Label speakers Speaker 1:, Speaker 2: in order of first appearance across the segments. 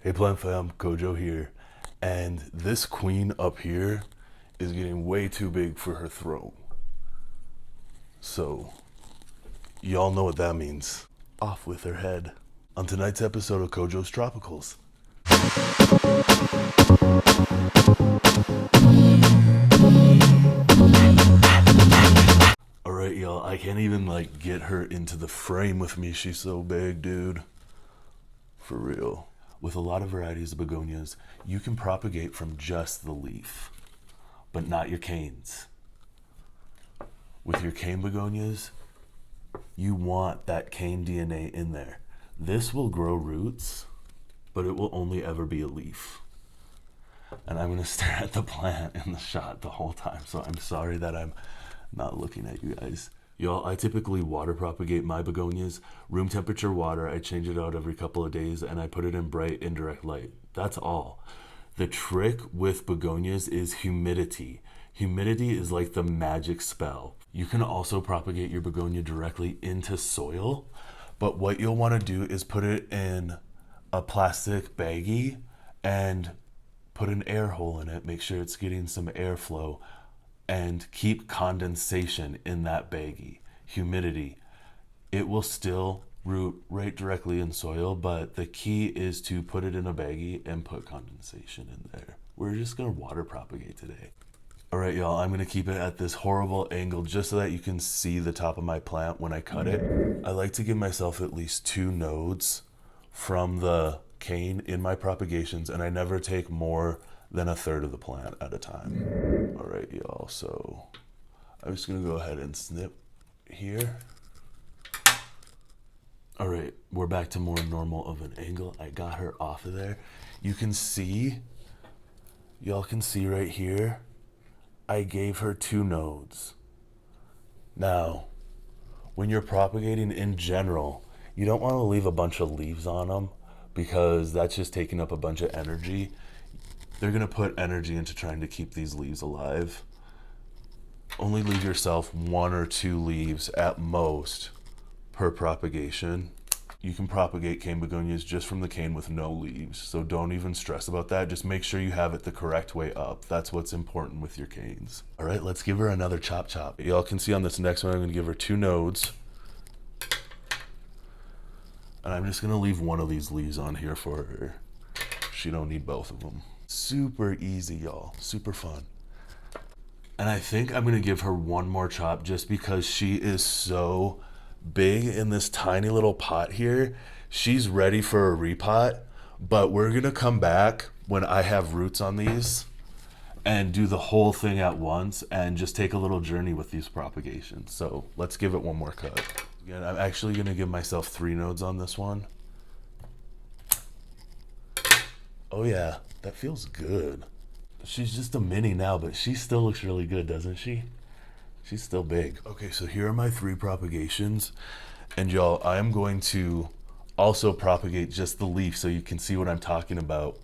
Speaker 1: Hey Plant Fam, Kojo here. And this queen up here is getting way too big for her throne. So, y'all know what that means. Off with her head. On tonight's episode of Kojo's Tropicals. Alright y'all, I can't even get her into the frame with me. She's so big, dude. For real. With a lot of varieties of begonias, you can propagate from just the leaf, but not your canes. With your cane begonias, you want that cane DNA in there. This will grow roots, but it will only ever be a leaf. And I'm gonna stare at the plant in the shot the whole time, so I'm sorry that I'm not looking at you guys. Y'all, I typically water propagate my begonias. Room temperature water, I change it out every couple of days and I put it in bright indirect light. That's all. The trick with begonias is humidity. Humidity is like the magic spell. You can also propagate your begonia directly into soil, but what you'll want to do is put it in a plastic baggie and put an air hole in it. Make sure it's getting some airflow and keep condensation in that baggie. Humidity. It will still root right directly in soil, but the key is to put it in a baggie and put condensation in there. We're just gonna water propagate today. All right, y'all, I'm gonna keep it at this horrible angle just so that you can see the top of my plant when I cut it. I like to give myself at least 2 nodes from the cane in my propagations, and I never take more than 1/3 of the plant at a time. All right, y'all, so I'm just gonna go ahead and snip here. All right, we're back to more normal of an angle. I got her off of there. You can see, y'all can see right here, I gave her 2 nodes. Now, when you're propagating in general, you don't want to leave a bunch of leaves on them because that's just taking up a bunch of energy. They're gonna put energy into trying to keep these leaves alive. Only leave yourself 1 or 2 leaves at most per propagation. You can propagate cane begonias just from the cane with no leaves, so don't even stress about that. Just make sure you have it the correct way up. That's what's important with your canes. All right, let's give her another chop chop. Y'all can see on this next one, I'm gonna give her 2 nodes. And I'm just gonna leave 1 of these leaves on here for her. She don't need both of them. Super easy, y'all, super fun. And I think I'm gonna give her 1 more chop just because she is so big in this tiny little pot here. She's ready for a repot, but we're gonna come back when I have roots on these and do the whole thing at once and just take a little journey with these propagations. So let's give it 1 more cut. Again, I'm actually gonna give myself 3 nodes on this one. Oh yeah, that feels good. She's just a mini now, but she still looks really good, doesn't she? She's still big. Okay, so here are my 3 propagations. And y'all, I am going to also propagate just the leaf so you can see what I'm talking about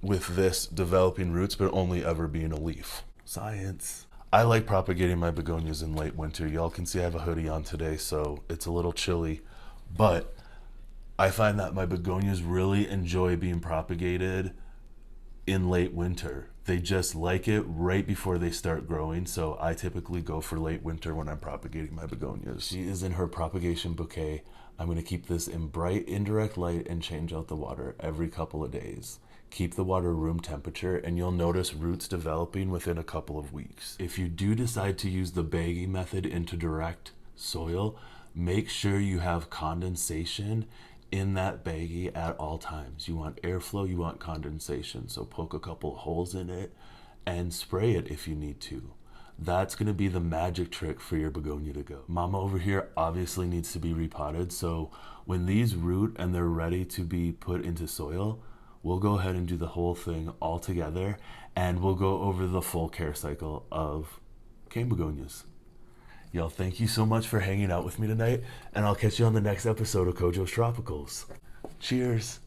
Speaker 1: with this developing roots, but only ever being a leaf. Science. I like propagating my begonias in late winter. Y'all can see I have a hoodie on today, so it's a little chilly, but I find that my begonias really enjoy being propagated in late winter. They just like it right before they start growing, so I typically go for late winter when I'm propagating my begonias. She is in her propagation bouquet. I'm going to keep this in bright indirect light and change out the water every couple of days. Keep the water room temperature and you'll notice roots developing within a couple of weeks. If you do decide to use the bagging method into direct soil, make sure you have condensation in that baggie at all times. You want airflow, you want condensation. So poke a couple holes in it and spray it if you need to. That's gonna be the magic trick for your begonia to go. Mama over here obviously needs to be repotted. So when these root and they're ready to be put into soil, we'll go ahead and do the whole thing all together and we'll go over the full care cycle of cane begonias. Y'all, thank you so much for hanging out with me tonight, and I'll catch you on the next episode of Kojo's Tropicals. Cheers.